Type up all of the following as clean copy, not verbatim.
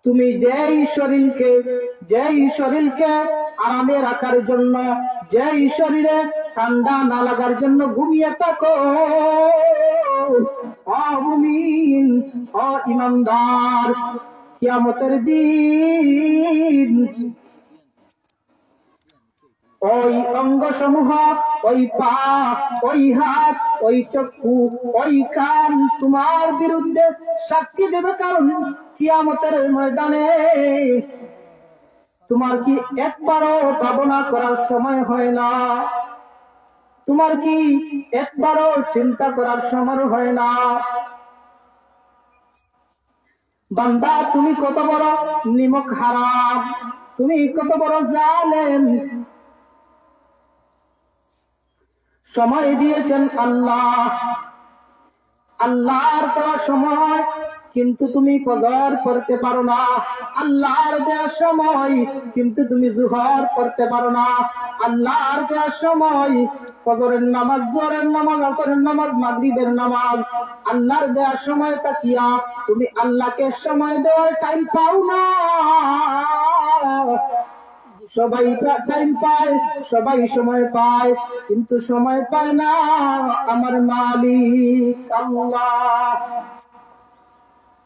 তুমি যেই শরীরকে আরামে রাখার জন্য, যেই শরীরে ঠান্ডা না লাগার জন্য ঘুমিয়ে থাকো, মুমিন ও ইমানদার, কিয়ামতের দিন ওই অঙ্গসমূহ, ওই পা, ওই হাত, ওই চক্ষু, ওই কান তোমার বিরুদ্ধে সাক্ষী দেবে। কারণ কিয়ামতের ময়দানে তোমার কি একবারও ভাবনা করার সময় হয় না? তোমার কি একবারও চিন্তা করার সময় হয় না? বান্দা, তুমি কত বড় নিমক হারাম, তুমি কত বড় জালেম। সময় দিয়েছেন আল্লাহ, আল্লাহর দেওয়া সময়, কিন্তু তুমি কদর করতে পারো না। আল্লাহর দেওয়া সময়, কিন্তু তুমি জুহর করতে পারো না। আল্লাহর দেওয়া সময়, ফজরের নামাজ, জোহরের নামাজ, আসরের নামাজ, মাগরিবের নামাজ, আল্লাহর দেওয়া সময় তাকিয়া তুমি আল্লাহকে সময় দেওয়ার টাইম পাও না। সবাই টাইম পায়, সবাই সময় পায়, কিন্তু সময় পায় না আমার মালিক আল্লাহ।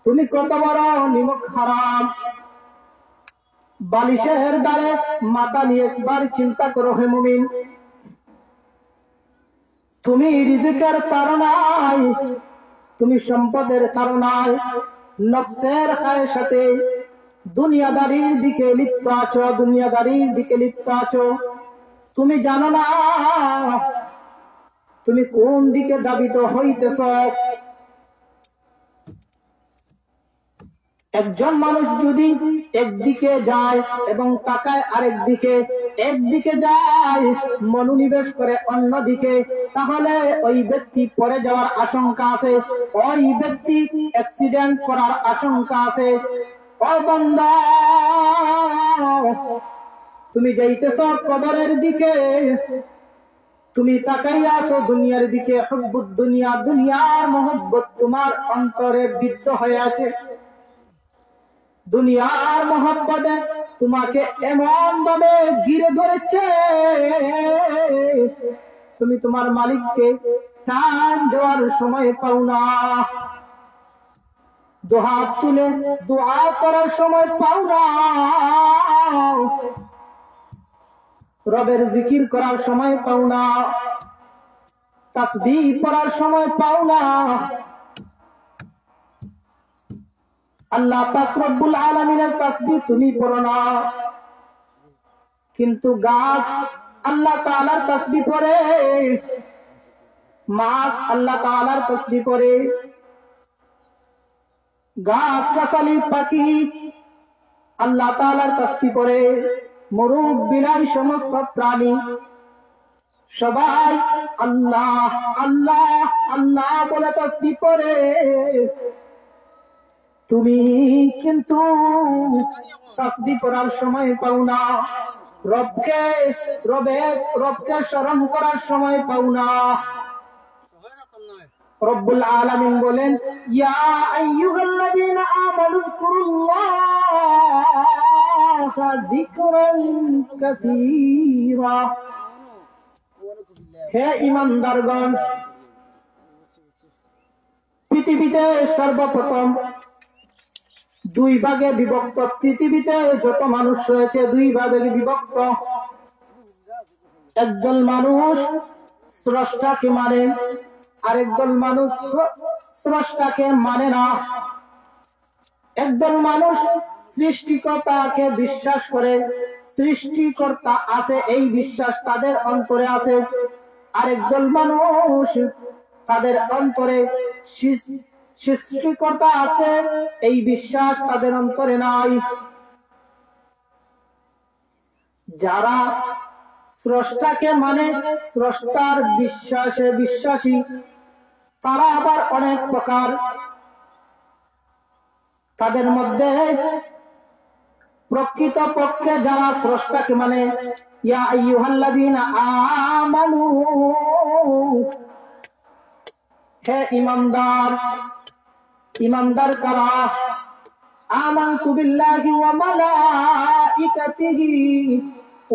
তুমি কত বড় নিমক হারাম। বালিশের দ্বারে মাথা নিয়ে একবার চিন্তা করো হে মুমিন, তুমি রিজিকের তাড়নায়, তুমি সম্পদের তাড়নায়, নফসের খায়েশাতে দুনিয়াদারির দিকে লিপ্ত আছো, দুনিয়াদারির দিকে লিপ্ত আছো। তুমি জানো না তুমি কোন দিকে ধাবিত হইতেছ। একজন মানুষ যদি একদিকে যায় এবং তাকায় আরেক দিকে, একদিকে যায় মনোনিবেশ করে অন্যদিকে, তাহলে ওই ব্যক্তি পড়ে যাওয়ার আশঙ্কা আছে, ওই ব্যক্তি অ্যাক্সিডেন্ট করার আশঙ্কা আছে। ও বান্দা, তুমি যাইতেছ কবরের দিকে, তুমি তাকাইয়া আছো দুনিয়ার দিকে। হুব্বুদ দুনিয়া, দুনিয়ার মহব্বত তোমার অন্তরে বিদ্ধ হয়ে আছে। দুনিয়ার মহব্বতে তোমাকে এমন ভাবে ঘিরে ধরেছে, তুমি তোমার মালিককে টান দেওয়ার সময় পাও না, দুহাত তুলে দোয়া করার সময় পাও না, রবের জিকির করার সময় পাও না, তাসবিহ পড়ার সময় পাও না। আল্লাহ পাক রব্বুল আলামিনের তাসবিহ তুমি পড়ো না, কিন্তু গাছ আল্লাহ তাআলার তাসবিহ পড়ে, মাছ আল্লাহ তাআলার তাসবিহ পড়ে, গাছ গাছালি পাখি আল্লাহ তাআলার তাসবিহ পড়ে, মোরগ বিলাই সমস্ত প্রাণী সবাই আল্লাহ আল্লাহ আল্লাহ বলে তাসবিহ পড়ে। তুমি কিন্তু তাসবিহ পড়ার সময় পাও না, রবকে স্মরণ করার সময় পাও না। রব্বুল আলামিন বলেন, ইয়া আইয়ুহাল্লাযীনা আমানু যিকুরুল্লাহা যিকরান কাসীরা। হে ঈমানদারগণ, পৃথিবীতে সর্বপ্রথম দুই ভাগে বিভক্ত, পৃথিবীতে যত মানুষ রয়েছে দুই ভাগে বিভক্ত। একদল মানুষ স্রষ্টাকে মানে, আরেকদল মানুষ স্রষ্টাকে মানে না। একদল মানুষ সৃষ্টিকর্তাকে বিশ্বাস করে, সৃষ্টিকর্তা আছে এই বিশ্বাস তাদের অন্তরে আছে। আরেকদল মানুষ তাদের অন্তরে সৃষ্টিকর্তা আছে এই বিশ্বাস তাদের অন্তরে নাই। যারা স্রষ্টাকে মানে, স্রষ্টার বিশ্বাসে বিশ্বাসী, তারা আবার অনেক প্রকার। তাদের মধ্যে প্রকৃত পক্ষে যারা স্রষ্টাকে মানে, ইয়া আইয়ুহাল্লাযীনা আমানু, হে ঈমানদার। ঈমানদার কারা? আমানতু বিল্লাহি ওয়া মালাইকাতিহি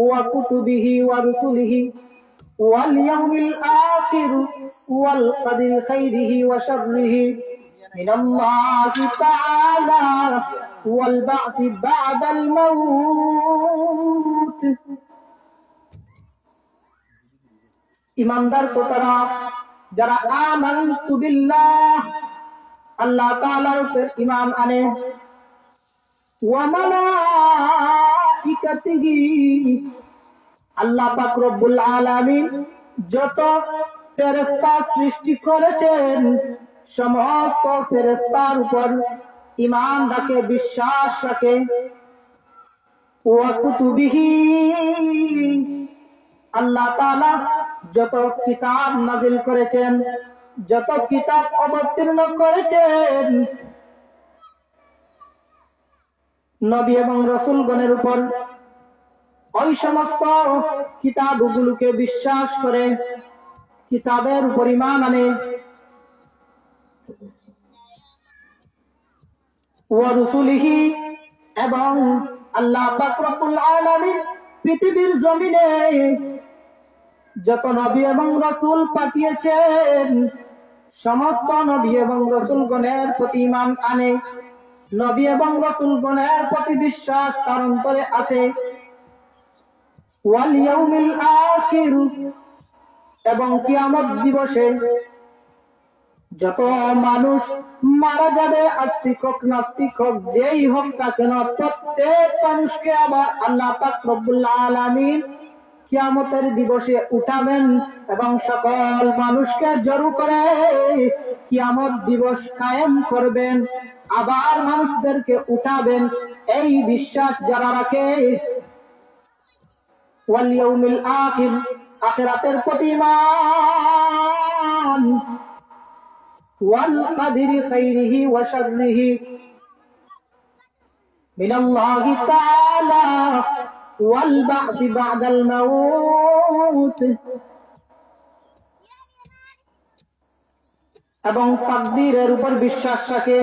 ওয়া কুতুবিহি ওয়া রুসুলিহি ওয়াল ইয়াউমিল আখির ওয়াল কদরি খাইরিহি ওয়া শাররিহি মিনাল্লাহি তাআলা ওয়াল বা'থি বা'দাল মাউত। ইমানদার তো তারা যারা আমানতু বিল্লাহ আল্লাহ তাআলার উপর ঈমান আনে, ওয়া মালাইকাতিহি আল্লাহ পাক রব্বুল আলামিন যত ফেরেশতা সৃষ্টি করেছেন সমস্ত ফেরেশতার উপর ঈমান রাখে, বিশ্বাস রাখে। ওয়া কুতুবিহি আল্লাহ তাআলা যত কিতাব নাযিল করেছেন, যত কিতাব অবতীর্ণ করেছেন নবী এবং রাসূলগণের উপর, ওই সমস্ত কিতাবগুলোকে বিশ্বাস করে কিতাবের উপর ঈমান আনে। ওয়া রুসুলিহি এবং আল্লাহ পাক রব্বুল আলামিন পৃথিবীর জমিনে যত নবী এবং রাসূল পাঠিয়েছেন সমস্ত নবী এবং রাসূলগণের প্রতি ঈমান আনে, নবী এবং রাসূলগণের প্রতি বিশ্বাস তার অন্তরে আছে। ওয়াল ইয়াউমিল আখির এবং কিয়ামত দিবসে যত মানুষ মারা যাবে, আস্তিক হোক নাস্তিক হোক যেই হোক না কেন, প্রত্যেক মানুষকে আবার আল্লাহ পাক রব্বুল আলামিন কিয়ামতের দিবসে উঠাবেন এবং সকল মানুষকে জড়ো করে কিয়ামত দিবস কায়েম করবেন, আবার মানুষদেরকে উঠাবেন। এই বিশ্বাস যারা রাখে, ওয়াল ইয়াউমিল আখির আখিরাতের প্রতি ঈমান, ওয়াল কদরি খাইরিহি ওয়া শাররিহি মিনাল্লাহি তাআলা ওয়াল বা'থি বা'দাল মাউত এবং তাকদীরের উপর বিশ্বাস রাখে।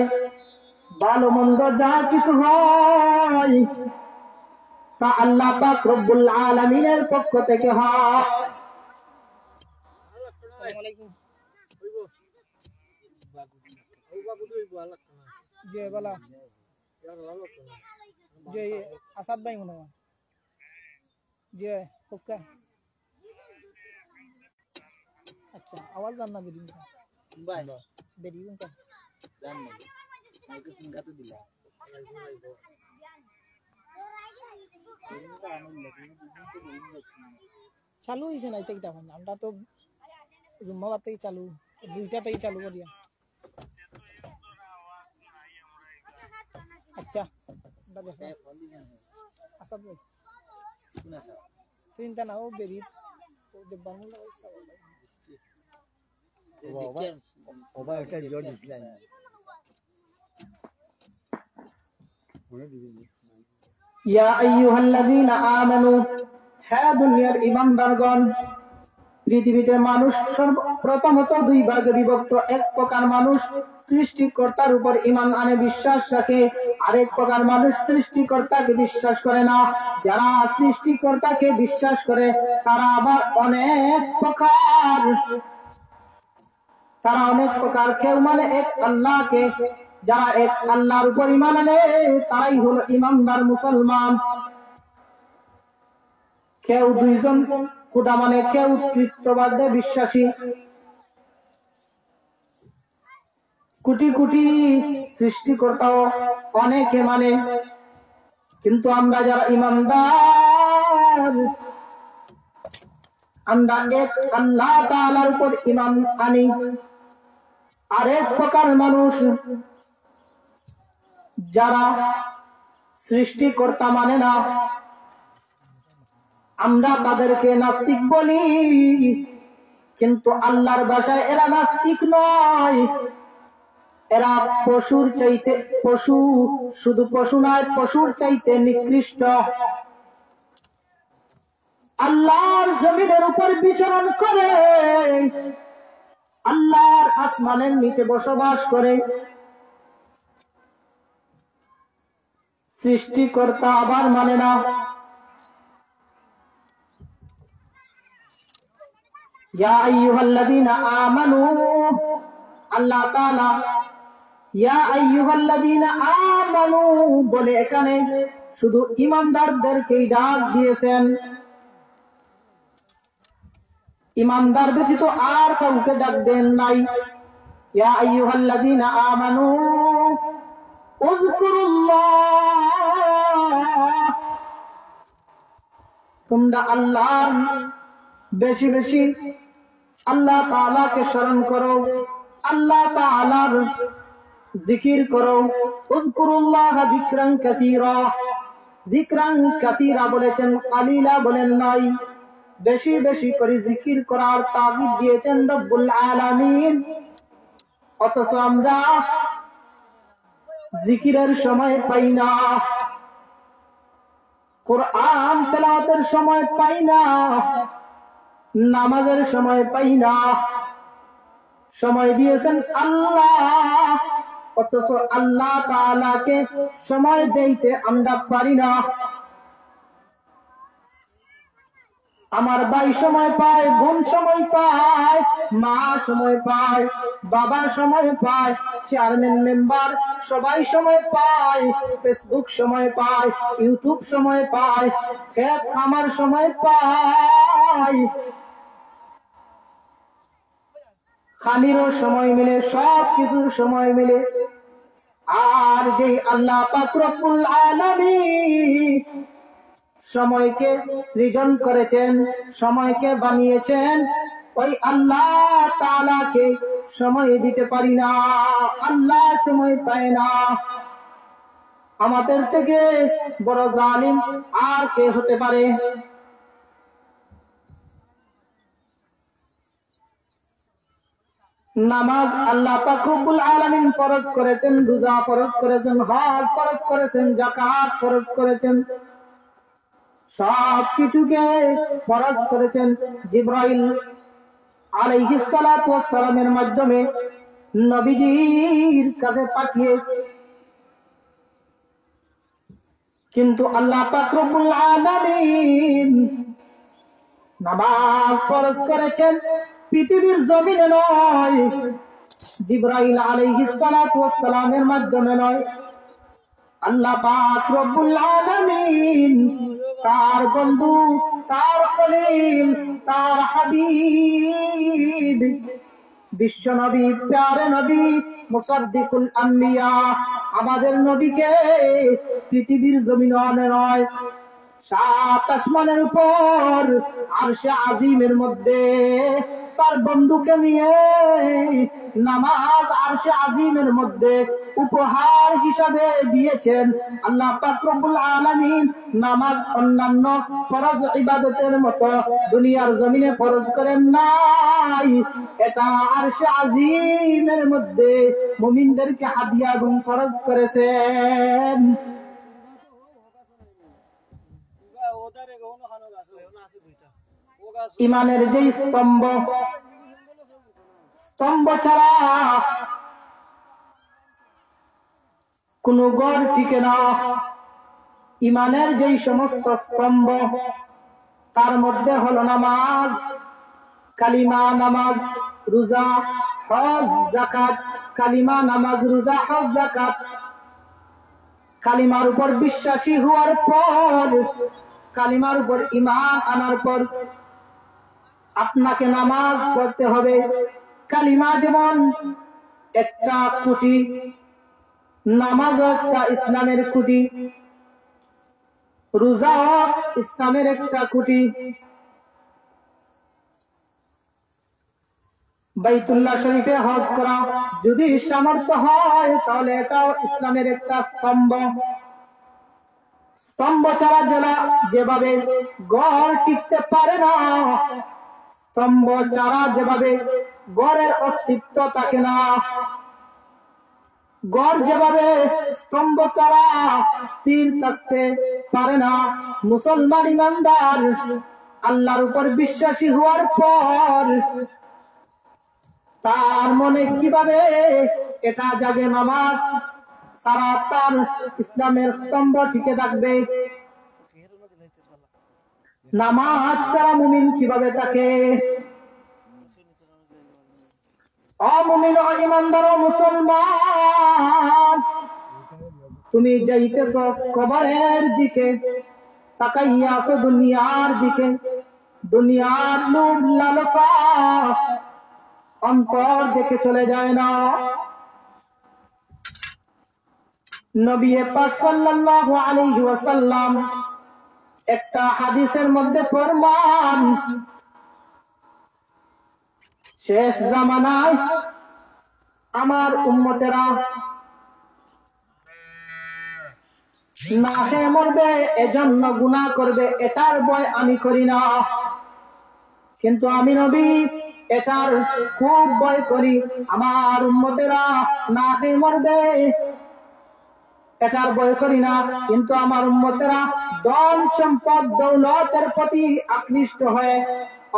ভালো মন্দ যা কিছু হয় তা আল্লাহ পাক রব্বুল আলামিনের পক্ষ থেকে হয়। আসসালামু আলাইকুম। জি বলা জি আসাদ ভাই মনে হয় জি ওকে। আচ্ছা আওয়াজ জাননা বেরিয়ে ভাই বেরিয়ে কোনটা জাননা মাইকে ফোন কাছে দিলা চালু হয়েছে না এটা তখন আমরা তো জুম্মাবাতেই চালু, দুইটাতেই চালু করিয়া। আচ্ছা আসাদ ভাই চিন্তা না ও বেরিয়ে ইয়া আইয়ুহাল্লাযীনা আমানু, হে দুনিয়ার ঈমানদারগণ, পৃথিবীতে মানুষ প্রথমত দুই ভাগে বিভক্ত। এক প্রকার মানুষ সৃষ্টিকর্তার উপর ঈমান আনে, বিশ্বাস রাখে, আরেক প্রকার মানুষ সৃষ্টিকর্তাকে বিশ্বাস করে না। যারা সৃষ্টিকর্তাকে বিশ্বাস করে তারা আবার অনেক প্রকার। কেউ মানে এক আল্লাহকে, যারা এক আল্লাহর উপর ঈমান আনে তারাই হলো ঈমানদার মুসলমান। কেউ দুইজন খোদা মানে, কেউ তৃতীয়বাদে বিশ্বাসী। কোটি কোটি সৃষ্টিকর্তাও অনেকে মানে, কিন্তু আমরা যারা ঈমানদার আমরা এক আল্লাহ তাআলার উপর ঈমান আনি। আরেক প্রকার মানুষ যারা সৃষ্টিকর্তা মানে না, আমরা তাদেরকে নাস্তিক বলি, কিন্তু আল্লাহর ভাষায় এরা নাস্তিক নয়, এরা পশুর চাইতে শুধু পশু নয়, পশুর চাইতে নিকৃষ্ট। আল্লাহর জমিনের উপর বিচরণ করে, আল্লাহর আসমানের নিচে বসবাস করে, সৃষ্টিকর্তা আবার মানে না। ইয়া আইয়ুহাল্লাযীনা আমানু, আল্লাহ তাআলা ইয়া আইয়ুহাল্লাযীনা আমানু বলে এখানে শুধু ঈমানদারদেরকেই ডাক দিয়েছেন। ঈমানদার ব্যতীত আর কাউকে ডাক দেন নাই। ইয়া আইয়ুহাল্লাযীনা আমানু উযকুরুল্লাহ, তোমরা আল্লাহর বেশি বেশি আল্লাহ তাআলাকে স্মরণ করো, আল্লাহ তাআলার জিকির করো। উযকুরুল্লাহ যিকরান কাসীরা, যিকরান কাসীরা বলেছেন, কালিলা বলেন নাই। বেশি বেশি করে জিকির করার তাগিদ দিয়েছেন রব্বুল আলামিন। অথচ আমরা জিকিরের সময় পাই না, কোরআন তেলাওয়াতের সময় পাই না, নামাজের সময় পাই না। সময় দিয়েছেন আল্লাহ, অথচ আল্লাহ তাআলাকে সময় দিতে আমরা পারি না। আমার ভাই সময় পায়, বোন সময় পায়, মা সময় পায়, বাবা সময় পায়, চেয়ারম্যান মেম্বার সবাই সময় পায়, ফেসবুক সময় পায়, ইউটিউব সময় পায়, ক্ষেত খামার সময় পায়, খানিরও সময় মিলে, সব কিছুর সময় মিলে। আর যে আল্লাহ পাক রব্বুল আলামিন সময়কে সৃজন করেছেন, সময়কে বানিয়েছেন, ওই আল্লাহ তাআলাকে সময় দিতে পারি না, আল্লাহ সময় পায় না। আমাদের থেকে বড় জালিম আর কে হতে পারে? নামাজ আল্লাহ পাক রব্বুল আলামিন ফরজ করেছেন, রোজা ফরজ করেছেন, হজ ফরজ করেছেন, যাকাত ফরজ করেছেন, সব কিছুকে ফরজ করেছেন জিবরাইল আলাইহিস সালাতু ওয়াস সালামের মাধ্যমে নবীজির কাছে পাঠিয়ে। কিন্তু আল্লাহ পাক রব্বুল আলামিন নামাজ ফরজ করেছেন পৃথিবীর জমিনে নয়, জিবরাইল আলাইহিস সালাতু ওয়াস সালামের মাধ্যমে নয়। আল্লাহ পাক রব্বুল আলামিন তার বন্ধু, তার খলিল, তার হাবিব বিশ্ব নবী, প্যারে নবী, মুসাদ্দিকুল আম্বিয়া আমাদের নবীকে পৃথিবীর জমিনে নয়, সাত আসমানের উপর আরশে আজিমের মধ্যে তার বন্ধুকে নিয়ে নামাজ আরশে আজিমের মধ্যে উপহার হিসাবে দিয়েছেন। আল্লাহ পাক রব্বুল আলামিন নামাজ অন্যান্য ফরজ ইবাদতের মতো দুনিয়ার জমিনে ফরজ করেন নাই, এটা আরশে আজিমের মধ্যে মুমিনদেরকে হাদিয়া এবং ফরজ করেছেন। ইমানের যে স্তম্ভ, স্তম্ভ ছাড়া কোন ঘর টিকে না। ইমানের যেই সমস্ত স্তম্ভ তার মধ্যে হলো নামাজ, কালিমা, নামাজ, রোজা, হজ, যাকাত। কালিমা, নামাজ, রোজা, হজ, যাকাত। কালিমার উপর বিশ্বাসী হওয়ার পর, কালিমার উপর ঈমান আনার পর আপনাকে নামাজ পড়তে হবে। কালিমা যেমন একটা খুঁটি, নামাজও একটা ইসলামের খুঁটি, রোজাও ইসলামের একটা খুঁটি, বাইতুল্লাহ শরীফে হজ করা যদি সামর্থ্য হয় তাহলে এটাও ইসলামের একটা স্তম্ভ। স্তম্ভ ছাড়া যেভাবে গড় টিকতে পারে না, স্তম্ভ ছাড়া যেভাবে গড়ের অস্তিত্ব থাকে না, গড় যেভাবে স্তম্ভ ছাড়া স্থির থাকতে পারে না, মুসলমান ইমানদার আল্লাহর উপর বিশ্বাসী হওয়ার পর তার মনে কিভাবে এটা জাগে নামাজ সারা তার ইসলামের স্তম্ভ টিকে থাকবে। নামাজ ছাড়া মুমিন কিভাবে থাকে? অমুমিন ও ইমানদার ও মুসলমান, তুমি যাইতেছ কবরের দিকে, তাকাইয়া আছো দুনিয়ার দিকে, দুনিয়ার লোভ লালসা অন্তর দেখে চলে যায় না। নবী পাক সাল্লাল্লাহু আলাইহি ওয়াসাল্লাম একটা হাদিসের মধ্যে ফরমান, শেষ জামানায় আমার উম্মতেরা না খেয়ে মরবে, এজন্য গুনাহ করবে, এটার ভয় আমি করি না, কিন্তু আমি নবী এটার খুব ভয় করি। আমার উম্মতেরা না খেয়ে মরবে, এটার ভয় করি না, কিন্তু আমার উম্মতেরা ধন সম্পদ দৌলতের প্রতি আকৃষ্ট হয়ে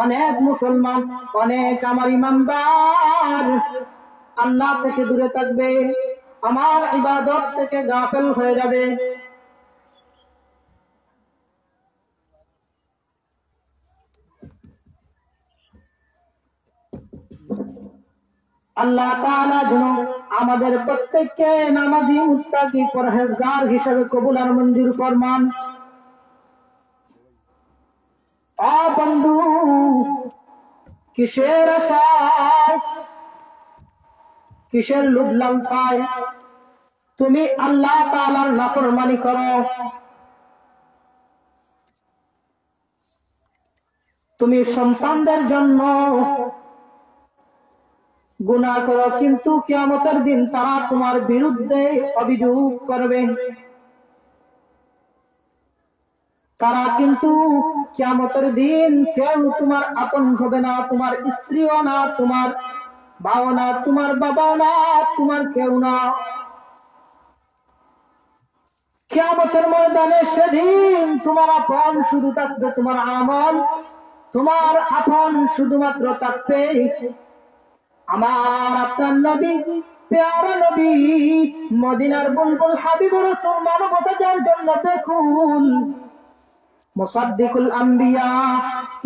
অনেক মুসলমান, অনেক আমার ইমানদার আল্লাহ থেকে দূরে থাকবে, আমার ইবাদত থেকে গাফেল হয়ে যাবে। আল্লাহ তাআলা যেন আমাদের প্রত্যেককে নামাজি মুত্তাকি পরহেজগার হিসেবে কবুল আর মঞ্জুর ফরমান। আ বন্ধু, কিসের আশায়, কিসের লোভ লালসায় তুমি আল্লাহ তাআলার নাফরমানি করো? তুমি সন্তানদের জন্য গুনাহ করো, কিন্তু কিয়ামতের দিন তারা তোমার বিরুদ্ধে অভিযোগ করবে। তারা কিন্তু কিয়ামতের দিন কেউ তোমার আপন হবে না, তোমার স্ত্রীও না, তোমার বাবা না, তোমার বাবা না, তোমার কেউ না। কিয়ামতের ময়দানে সেদিন তোমার আপন শুধু থাকবে তোমার আমল, তোমার আপন শুধুমাত্র থাকবে আমার আপনার নবী, প্যারা নবী, মদিনার বুলবুল হাবিবুর রাসূল, মানবতার জন্য দেখুন, মুসাদ্দিকুল আম্বিয়া,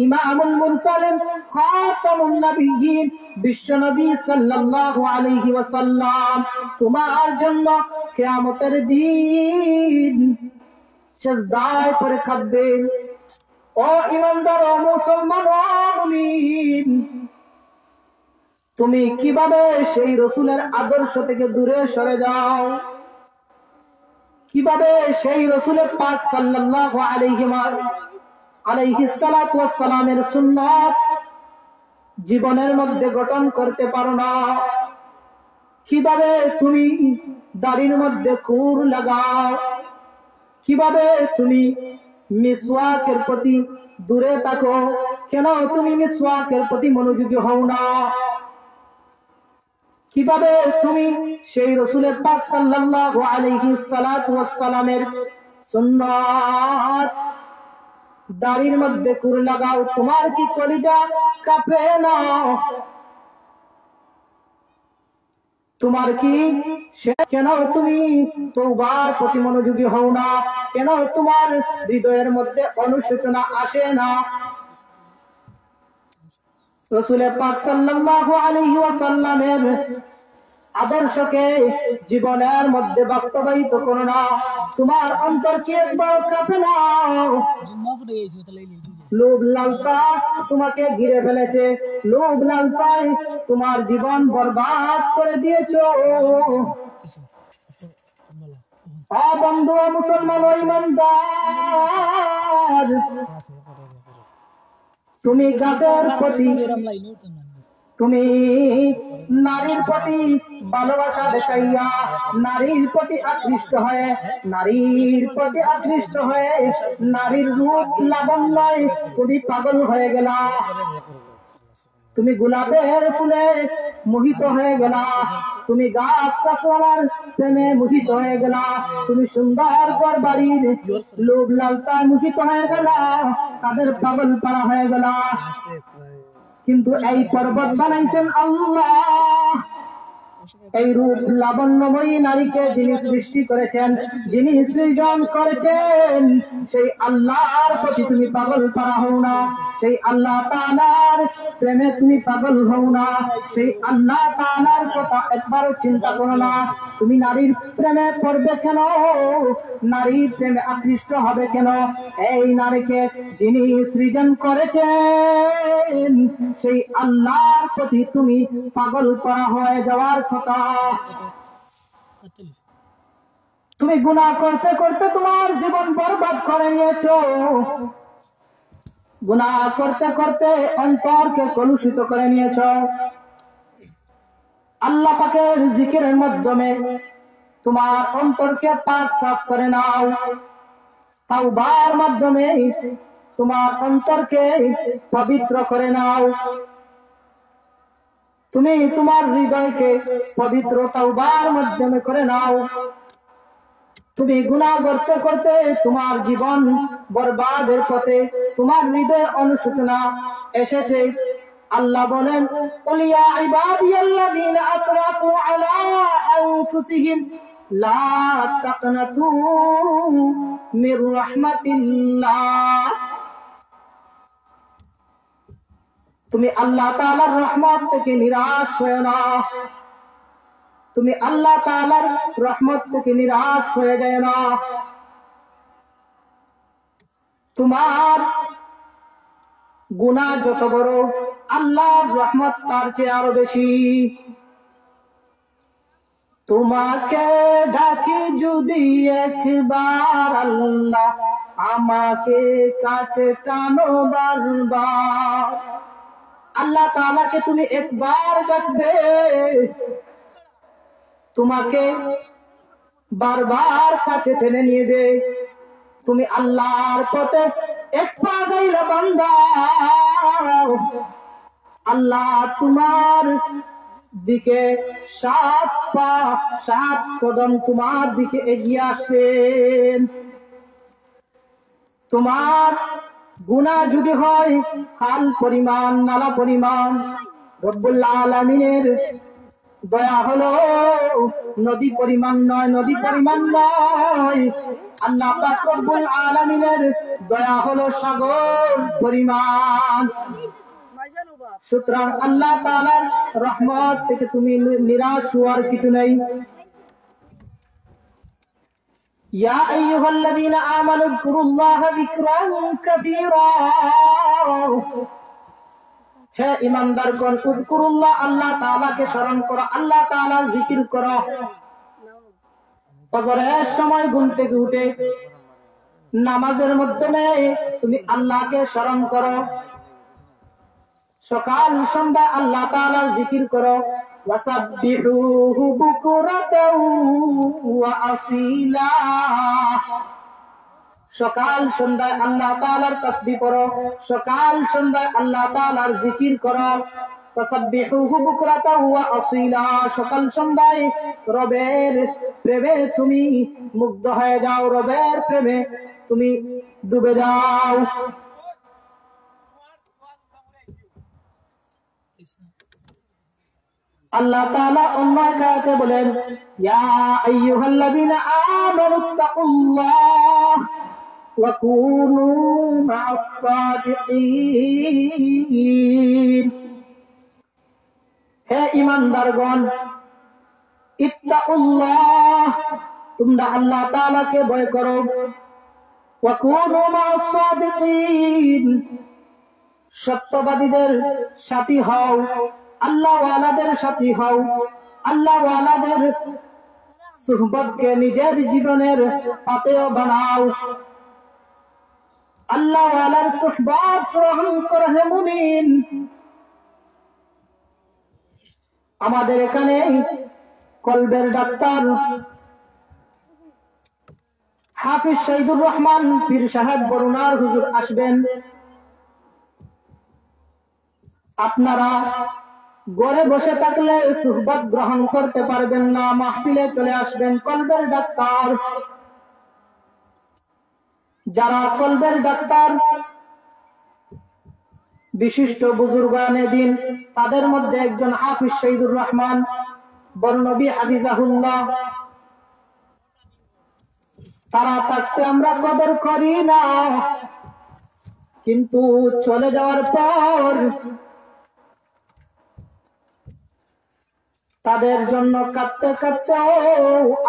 ইমামুল মুরসালিন, খাতামুন নবিয়্যিন, বিশ্ব নবী সাল্লাল্লাহু আলাইহি ওয়াসাল্লাম তোমার জন্য কিয়ামতের দিন সিজদায় পড়ে থাকবে। ও ইমানদার, ও মুসলমান, ও মুমিন, তুমি কিভাবে সেই রাসূলের আদর্শ থেকে দূরে সরে যাও? কিভাবে সেই রাসূল পাক সাল্লাল্লাহু আলাইহিস সালাতু ওয়াস সালামের সুন্নাত জীবনের মধ্যে গঠন করতে পারো না? কিভাবে তুমি দাড়ির মধ্যে খুর লাগাও? কিভাবে তুমি মিসওয়াকের প্রতি দূরে থাকো? কেন তুমি মিসওয়াকের প্রতি মনোযোগী হও না? কিভাবে তুমি সেই রাসূল পাক সাল্লাল্লাহু আলাইহিস সালাতু ওয়াস সালামের সুন্নাত দাড়ির মধ্যে খুর লাগাও? তোমার কি কলিজা কাঁপে না? তোমার কি কেন তুমি তওবার প্রতি মনোযোগী হও না? কেন তোমার হৃদয়ের মধ্যে অনুশোচনা আসে না? রাসূল পাক সাল্লাল্লাহু আলাইহি ওয়াসাল্লামের আদর্শকে জীবনের মধ্যে বাস্তবায়িত করো না? তোমার অন্তর কি একবার কাঁপে না? লোভ লালসা তোমাকে ঘিরে ফেলেছে, লোভ লালসায় তোমার জীবন বরবাদ করে দিয়েছো। বন্ধু, মুসলমান ও ইমানদার, তুমি গাছের প্রতি, তুমি নারীর প্রতি ভালোবাসা দেখাইয়া, নারীর প্রতি আকৃষ্ট হয়ে, নারীর প্রতি আকৃষ্ট হয়ে, নারীর রূপ লাবণ্যয় তুমি পাগল হয়ে গেলা। তুমি গোলাপের ফুলে মোহিত হয়ে গেলা, তুমি গাছ গাছওয়ালার প্রেমে মোহিত হয়ে গেলা, তুমি সুন্দর ঘর বাড়ির লোভ লালসায় মোহিত হয়ে গেলা, তাদের পাগল পাড়া হয়ে গেলা। কিন্তু এই পর্বত বানাইছেন আল্লাহ, এই রূপ লাবণ্যময়ী নারীকে যিনি সৃষ্টি করেছেন, যিনি সৃজন করেছেন, সেই আল্লাহর প্রতি তুমি পাগল পারা হও না, সেই আল্লাহ তাআলার প্রেমে তুমি পাগল হও না, সেই আল্লাহ তাআলার কথা একবারও চিন্তা করো না। তুমি নারীর প্রেমে পড়বে কেন? নারীর প্রেমে আকৃষ্ট হবে কেন? এই নারীকে যিনি সৃজন করেছেন, সেই আল্লাহর প্রতি তুমি পাগল করা হয়ে যাওয়ার কথা। তুমি গুনাহ করতে করতে তোমার জীবন বরবাদ করে নিয়েছো। গুনাহ করতে করতে অন্তরকে কলুষিত করে নিয়েছো। আল্লাহ পাকের জিকিরের মাধ্যমে তোমার অন্তরকে পাক সাফ করে নাও। তাওবার মাধ্যমে তোমার অন্তরকে পবিত্র করে নাও। তুমি তোমার হৃদয়কে পবিত্র তাওবার মাধ্যমে করে নাও। তুমি গুনাহ করতে করতে তোমার জীবন বরবাদের পথে, তোমার হৃদয়ে অনুশোচনা এসেছে। আল্লাহ বলেন, কুল ইয়া ইবাদিয়াল্লাযীনা আসরাফু আলা আনফুসিহিম লা তাকনাতু মির রাহমাতিল্লাহ। তুমি আল্লাহ তাআলার রহমত থেকে নিরাশ হয়ে না। তুমি আল্লাহ তাআলার রহমত থেকে নিরাশ হয়ে যায় না। তোমার গুনাহ যত বড়, আল্লাহর রহমত তার চেয়ে আরো বেশি। তোমাকে ডাকি যদি একবার আল্লাহ, আমাকে কাছে টানো বারবার। আল্লাহ তাআলাকে তুমি একবার ডাকবে, তোমাকে বারবার কাছে টেনে নিবে। তুমি আল্লাহর পথে এক পা দিলে বান্দা, আল্লাহ তোমার দিকে 7 পা 7 কদম তোমার দিকে এগিয়ে আসেন। তোমার গুনাহ যদি হয় খাল পরিমাণ, নালা পরিমাণ, রব্বুল আলামিনের দয়া হলো নদী পরিমাণ নয়, নদী পরিমাণ নয়। আল্লাহ পাক রব্বুল আলামিনের দয়া হলো সাগর পরিমাণ। সুতরাং আল্লাহ তাআলার রহমত থেকে তুমি নিরাশ হওয়ার কিছু নেই। ইয়া আইয়ুহাল্লাযীনা আমানু যকুরুল্লাহা যিকরান কাসীরা। হে ঈমানদারগণ, উযকুরুল্লাহ, আল্লাহ তাআলাকে স্মরণ করো, আল্লাহ তাআলার জিকির করো। ফজরের সময় ঘুম থেকে উঠে নামাজের মাধ্যমে তুমি আল্লাহকে স্মরণ করো। সকাল সন্ধ্যা আল্লাহ তাআলার জিকির করো। ওয়াসাব্বিহুহু বুকরাতাও ওয়া আসীলা। সকাল সন্ধ্যায় আল্লাহ তাআলার তাসবিহ করো, সকাল সন্ধ্যায় আল্লাহ তাআলার জিকির করো। ওয়াসাব্বিহুহু বুকরাতাও ওয়া আসীলা। সকাল সন্ধ্যায় রবের প্রেমে তুমি মুগ্ধ হয়ে যাও, রবের প্রেমে তুমি ডুবে যাও। আল্লাহ তাআলা অন্য এক আয়াতে বলেন, ইয়া আইয়ুহাল্লাযীনা আমানুত্তাকুল্লাহ ওয়া কুনু মা'আস সাদিকিন। হে ঈমানদারগণ, ইত্তাকুল্লাহ, তোমরা আল্লাহ তাআলাকে ভয় করো। ওয়া কুনু মা'আস সাদিকিন, সত্যবাদীদের সাথী হও, আল্লাহ ওয়ালাদের সাথী হও। আল্লাহ ওয়ালাদের সুহবতকে নিজের জীবনের পাথেয় বানাও। আল্লাহ ওয়ালার সুহবত গ্রহণ করো হে মুমিন। আমাদের এখানে কলবের ডাক্তার হাফিজ শহীদুর রহমান পীর সাহেব বরুণার হুজুর আসবেন। আপনারা ঘরে বসে থাকলে সুহবত গ্রহণ করতে পারবেন না, মাহফিলে চলে আসবেন। কলবের ডাক্তার, যারা কলবের ডাক্তার বিশিষ্ট বুজুর্গানে দিন, তাদের মধ্যে একজন হাফিজ শহীদুর রহমান। বড় নবী হাফিজাহুল্লাহ, তারা থাকতে আমরা কদর করি না, কিন্তু চলে যাওয়ার পর তাদের জন্য কাঁদতে কাঁদতেও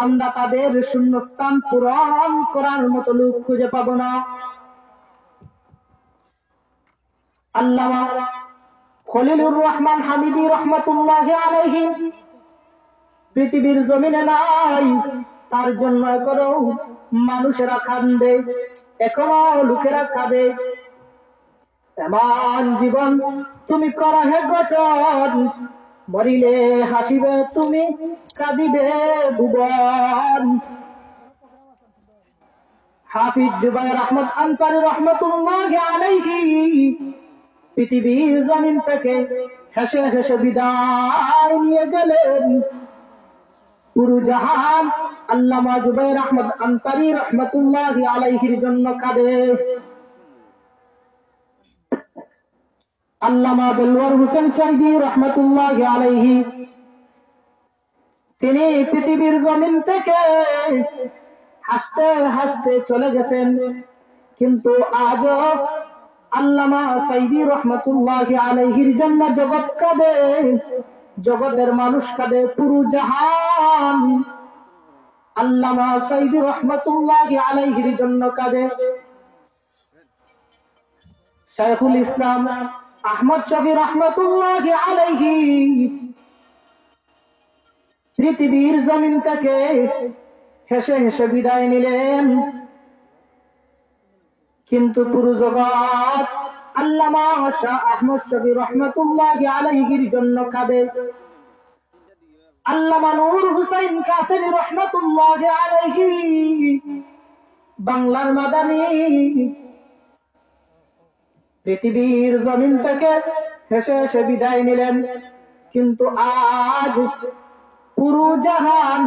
আমরা তাদের শূন্যস্থান পূরণ করার মতো লোক খুঁজে পাবো না। আল্লামা খলিলুর রহমান হামিদি রহমাতুল্লাহি আলাইহি পৃথিবীর জমিনে নাই, তার জন্য এখনো মানুষেরা কান্দে, এখনো লোকেরা কাঁদে। এমন জীবন তুমি করো হে গঠন, মরিলে হাসিবে তুমি, কাঁদিবে ভুবন। হাফিজ জুবায়ের আহমদ আনসারী রহমাতুল্লাহি আলাইহি পৃথিবীর জমিন থেকে হেসে হেসে বিদায় নিয়ে গেলেন। পুরো জাহান আল্লামা জুবায়ের আহমদ আনসারী রহমাতুল্লাহি আলাইহির জন্য কাঁদে। আল্লামা দেলওয়ার হোসেন সাইদি রহমাতুল্লাহি আলাইহি তিনি পৃথিবীর জমিন থেকে হাসতে হাসতে চলে গেছেন, কিন্তু আজও আল্লামা সাইদি রহমাতুল্লাহি আলাইহির জন্য জগৎ কাঁদে, জগতের মানুষ কাঁদে, পুরো জাহান আল্লামা সাইদি রহমাতুল্লাহি আলাইহির জন্য কাঁদে। শাইখুল ইসলাম আহমদ শফি রহমাতুল্লাহি আলাইহি পৃথিবীর জমিন থেকে হেসে হেসে বিদায় নিলেন, কিন্তু পুরো জগৎ আল্লামা শাহ আহমদ শফি রহমাতুল্লাহি আলাইহির জন্য কাঁদে। আল্লামা নূর হুসাইন কাসেমি রহমাতুল্লাহি আলাইহি বাংলার মাদানী পৃথিবীর জমিন থেকে হেসে হেসে বিদায় নিলেন, কিন্তু আজ পুরো জাহান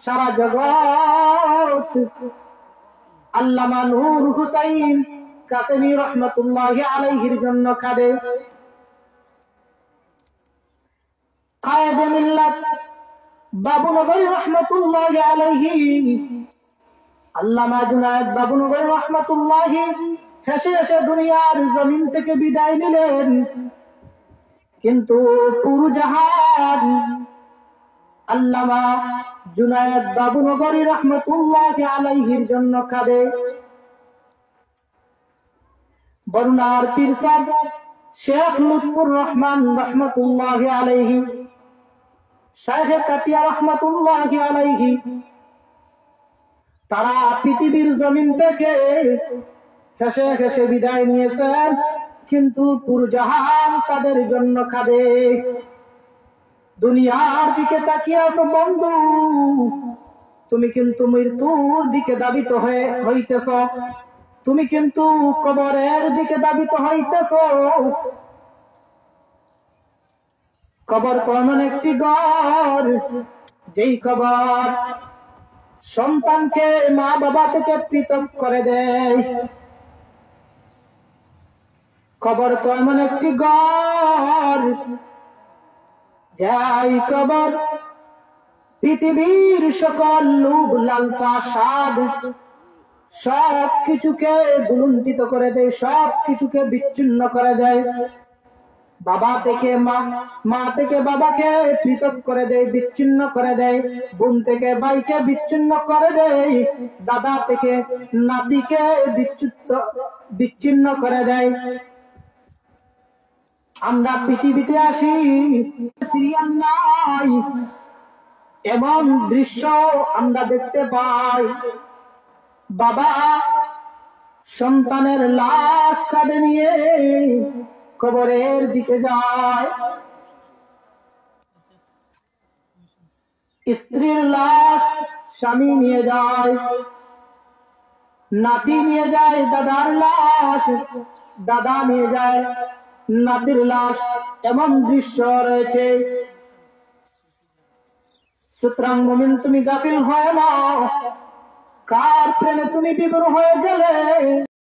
সারা জগৎ আল্লামা নূর হুসাইন কাসেমি রহমাতুল্লাহি আলাইহির জন্য কাঁদে। কায়েদে মিল্লাত বাবুনগরী রহমাতুল্লাহি আলাইহি আল্লামা জুনায়েদ বাবুনগরী রহমাতুল্লাহি হেসে হেসে দুনিয়ার জমিন থেকে বিদায় নিলেন, কিন্তু পুরো জাহান আল্লামা জুনায়েদ বাবুনগরী রহমাতুল্লাহি আলাইহির জন্য কাঁদে। বরুণার পীর সাহেব শেখ লুৎফুর রহমান রহমাতুল্লাহি আলাইহি, শাইখ কাতিয়া রহমাতুল্লাহি আলাইহি, তারা পৃথিবীর জমিন থেকে হেসে হেসে বিদায় নিয়েছেন, কিন্তু পুরো জাহান তাদের জন্য কাঁদে। দুনিয়ার দিকে তাকিয়ে আছো বন্ধু, তুমি কিন্তু মৃত্যুর দিকে দাবিত হইতেছ, তুমি কিন্তু কবরের দিকে দাবিত হইতেছ। কবর তো এমন একটি ঘর, যেই কবর সন্তানকে মা বাবা থেকে পৃথক করে দেয়। কবর তো এমন একটি ঘর, যাই কবর পৃথিবীর সকল লোভ লালসা স্বাদ সব কিছুকে ভুলুণ্ঠিত করে দেয়, সব কিছুকে বিচ্ছিন্ন করে দেয়। বাবা থেকে মা, মা থেকে বাবাকে পৃথক করে দেয়, বিচ্ছিন্ন করে দেয়। বোন থেকে ভাইকে বিচ্ছিন্ন করে দেয়, দাদা থেকে নাতিকে বিচ্ছিন্ন করে দেয়। আমরা পৃথিবীতে আসি, সিরিয়াল নাই, এমন দৃশ্য আমরা দেখতে পাই। বাবা সন্তানের লাশ কাঁধে নিয়ে কবরের দিকে যায়, স্ত্রীর লাশ স্বামী নিয়ে যায়, নাতি নিয়ে যায় দাদার লাশ, দাদা নিয়ে যায় নাতির লাশ। এমন দৃশ্য রয়েছে। সুতরাং মুমিন তুমি গাফিল হয় না, কার প্রেমে তুমি বিভোর হয়ে গেলে